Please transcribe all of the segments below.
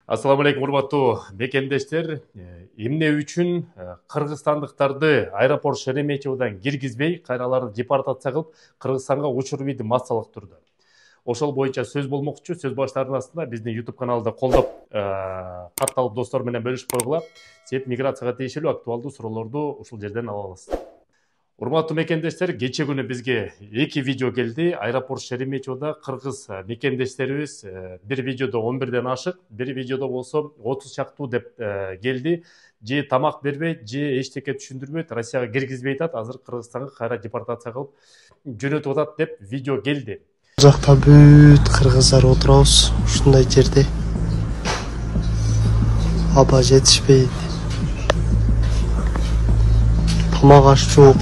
Ассаламу алейкум, урматтуу мекендештер. Эмне үчүн кыргызстандыктарды аэропорт Шереметьеводан киргизбей, кайраларды депортация кылып, Кыргызстанга учуруп ийди массалык түрдө. Ошол боюнча сөз болмокчу. Сөз баштаардын астында биздин YouTube каналды колдоп, катталып достор менен бөлүшүп койгула. Себеп миграцияга тиешелүү актуалдуу суроолорду ушул жерден ала аласыз. Урматтуу мекендештер, кече күнү бизге 2 видео келди. Аэропорт Шереметьевода кыргыз мекендештерибиз бир видеодо 11ден ашык, бир видеодо болсо 30 чактуу деп келди. Же тамак бербейт, же эчтеке түшүндүрбөйт, Россияга киргизбей атат, азыр Кыргызстанга кайра депортация кылып жөнөтүп атат деп видео келди. Бул жакта бүт кыргыздар отурабыз ушундай жерде. Аба жетишпейт. Тамак аш жок.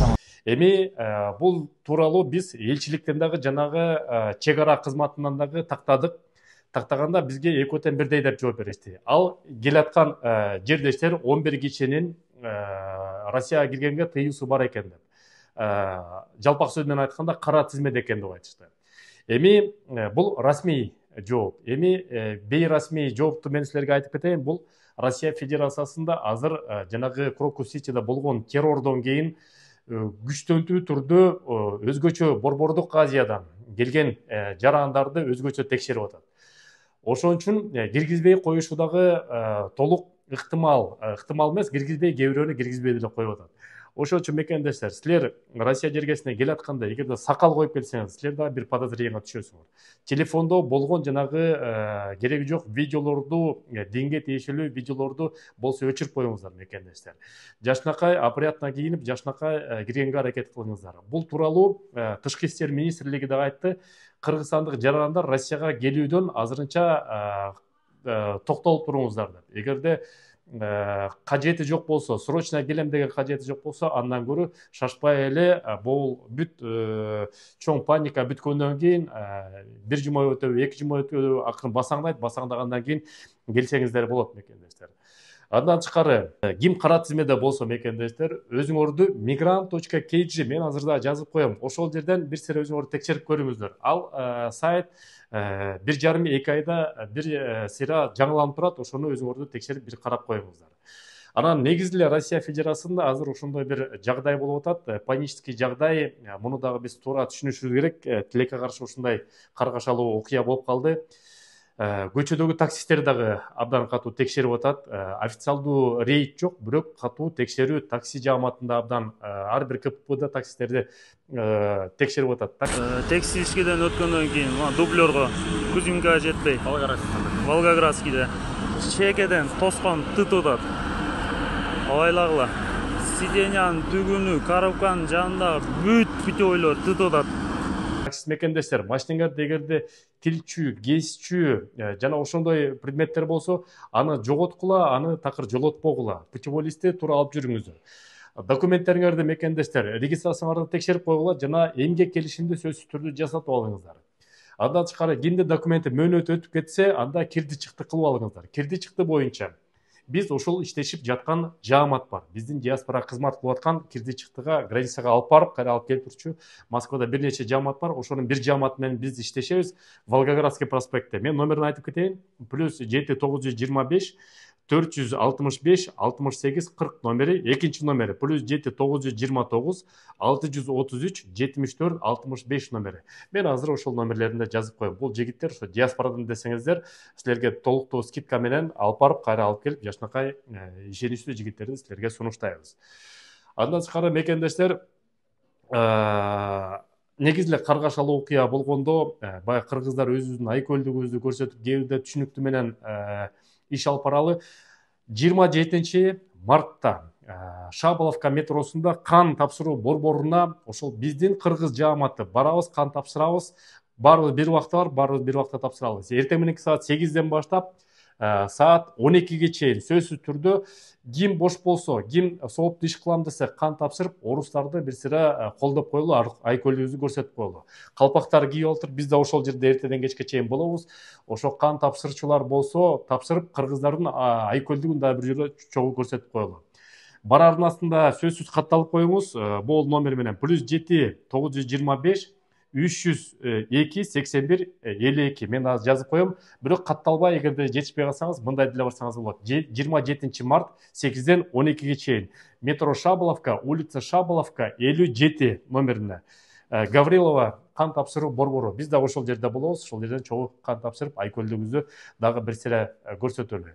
Эми бул тууралуу биз элчиликтен дагы жанагы чек ара кызматынан дагы тактадык. Тактаганда бизге экөөтөн бирдей деп жооп беришти. Ал келаткан жердештер 11 кишинин Россияга киргенге тыюусу бар экен деп. Жалпак сөз менен айтканда кара тизмеде экен деп айтышты. Эми бул расмий жооп. Эми бейрасмий жоопту мен силерге айтып кетейин. Бул Россия Федерациясында азыр жанагы Крокус-Ситиде болгон террордон кийин күчтөнтүү түрдө өзгөчө Борбордук Азиядан келген жарандарды өзгөчө текшерип атат. Ошон үчүн киргизбей коюшу дагы толук ыктымал эмес, киргизбей кээ бирөөнү киргизбей деле коюп атат. Ошон үчүн мекендештер, силер Россия жергесине келатканда эгерде сакал коюп келсеңиз, силер дагы бир подозрениега түшөсүңөр. Телефондо болгон жанагы кереги жок видеолорду, динге тиешелүү видеолорду болсо өчүрүп коюңуздар мекендештер. Жашнакай опрятно кийинип, жашнакай киргенге аракет кылыңыздар. Бул тууралуу Тышкы иштер министрлиги дагы айтты. Кыргызстандык жарандар Россияга келүүдөн азырынча токтолуп туруңуздар деп. Эгерде кажети жок болсо, срочно келем деген кажети жок болсо, андан көрө шашпай эле бул бүт чоң паника бүткөндөн кийин бир жума өтөбү, 2 жума өтөбү акырын басаңдагандан кийин келсеңиздер болот мекендештер. Андан тышкары ким кара тизмеде болсо мекендештер, өзүңөрдү migrant.kg мен азырда жазып коем. Ошол жерден бир сире өзүңөр текшерип көрүңүздөр. Ал сайт 1,5-2 айда бир сыйра жаңыланып турат. Ошону өзүңөрдү текшерип бир карап коюңуздар. Анан негизи эле Россия Федерациясында азыр ошондой бир жагдай болуп атат, панический жагдай. Муну дагы биз туура түшүнүшүбүз керек. Тилекке каршы ушундай каргашалуу окуя болуп калды. Көчөдөгү таксисттер дагы абдан катуу текшерип атат. Официалдуу рейд жок, бирок катуу текшерүү такси жааматында абдан ар бир КППда таксистерди текшерип атат. Такси ишкеден өткөндөн кийин дублерго Кузьминкага жетпей, Волгоградскийде чекеден тоскон тытып атат. Алайлагыла. Сиденьянын түгүнү, коробканын жанында бүт путевойлор тытып атат. Таксист мекендештер, машинеңерде эгерде тилчүү, кесчүү жана ошондой предметтер болсо, аны жоготкула, аны такыр жолотпогула. Путевой листти туура алып жүрүңүздөр. Документтериңерди мекендештер, регистрацияларды текшерип койгула жана эмгек келишимди сөзсүз түрдө жасатып алыңыздар. Андан тышкары кимде документи мөөнөтү өтүп кетсе, анда кирди чыкты кылып алыңыздар. Кирди чыкты боюнча биз ошол иштешип жаткан жаамат бар. Биздин диаспора кызмат кылып аткан кирди чыктыга границага алып барып, кайра алып келип турчу Москвада бир нече жаамат бар. Ошонун бир жааматы менен биз иштешебиз. Волгоградский проспектте. Мен номерин айтып кетейин. +7 925 465 68 40 номери, экинчи номери +7 929 633 74 65 номери. Мен азыр ошол номерлеринде жазып коем. Бул жигиттер ошо диаспорадан десеңиздер, силерге толуктуу скидка менен алып барып, кайра алып келип, жашнакай ишеничтүү жигиттерди силерге сунуштайбыз. Андан тышкары мекендештер, негизи эле каргашалуу окуя болгондо, баягы кыргыздар өзүбүздүн айкөлдүгүбүздү көрсөтүп, кээ бирде түшүнүктүү менен иш алып баралы. 27 мартта Шабаловка метросунда кан тапшыруу борборуна ошол биздин кыргыз жааматы барабыз, кан тапшырабыз. Баарыбыз бир убакта барып, баарыбыз бир убакта тапшырабыз. Эртең мененки саат 8ден баштап саат 12ге чейин сөзсүз түрдө ким бош болсо, ким сооптуу иш кылам десе кан тапшырып, орустарды бир сыра колдоп коелу, айкөлүбүздү көрсөтүп коелу. Калпактар кийип алып туруп, биз да ошол жерде эртеден кечке чейин болобуз. Ошо кан тапшырчулар болсо, тапшырып, кыргыздардын айкөлдүгүн да бир жолу чогуу көрсөтүп коелу. Барардын астында сөзсүз катталып коюңуз. Бул номер менен +7 925 302-81-52. Мен аз жазып қоям. Бирок катталбай, эгерде жетишпей калсаңыз, мындай деле барсаңыз болот. 27 март 8-ден 12-ге чейин. Метро Шаболовка, улица Шаболовка, 57 номерине. Гаврилова кан тапшыруу борбору. Биз да ошол жерде болобуз. Ошол жерден чогуу кан тапшырып, айкөлдүгүбүздү дагы бир сире көрсөтөлү.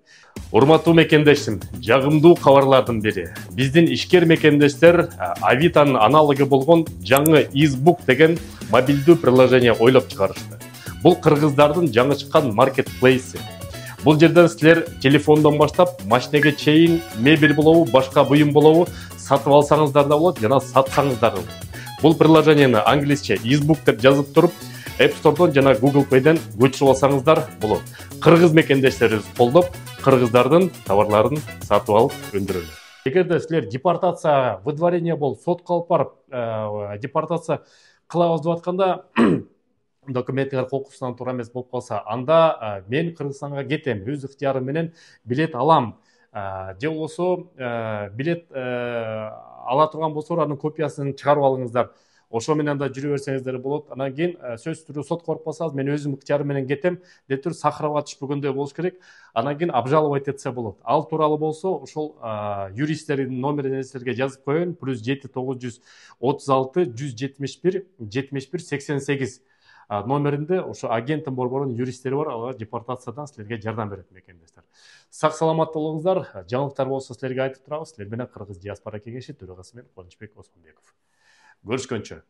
Урматтуу мекендешим, жагымдуу кабарлардын бири. Биздин ишкер мекендештер Авитанын аналогу болгон жаңы Избук деген мобилдүү приложение ойлоп чыгарышты. Бул кыргыздардын жаңы чыккан маркетплейси. Бул жерден силер телефондон баштап машинеге чейин мебель болобу, башка буюм болобу сатып алсаңыздар да болот, жана сатсаңыздар да болот. Бұл приложениені англисче Избук деп жазып тұрып, App Store'дан жана Google Play'ден көчүрүп алсаңыздар болот. Кыргыз мекендештерибиз колдоп, кыргыздардын товарларын сатып алып өндүрөлү. Эгерде силер депортация, выдворение бол, сотко алып барып, депортация кылабыз деп атканда, документтер кокусунан туура эмес болуп калса, анда мен Кыргызстанга кетем, өз ыктыярым менен билет алам. Же болбосо билет ала турган болсо, анын копиясын чыгарып алыңыздар. Ошо менен да жүрө берсеңиздер болот. Анан кийин сөзсүз түрдө сотко барып калсаңыз, мен өзүм ыктыярым менен кетем деп туруп Сахарова түшпөгөндөй болуш керек. Анан кийин обжаловать этсе болот. Ал тууралуу болсо, ошол юристтердин номерин силерге жазып коеюн. +7 936 171 71 88 номеринде ошо агенттин борборунун юристтери бар, алар депортациядан силерге жардам берет мекендештер. Сак саламат болуңуздар. Жаңылыктар болсо силерге айтып турабыз. Силер менен Кыргыз диаспора кеңеши төрагасы мен Кубанычбек Осмонбеков. Görüşkönçө.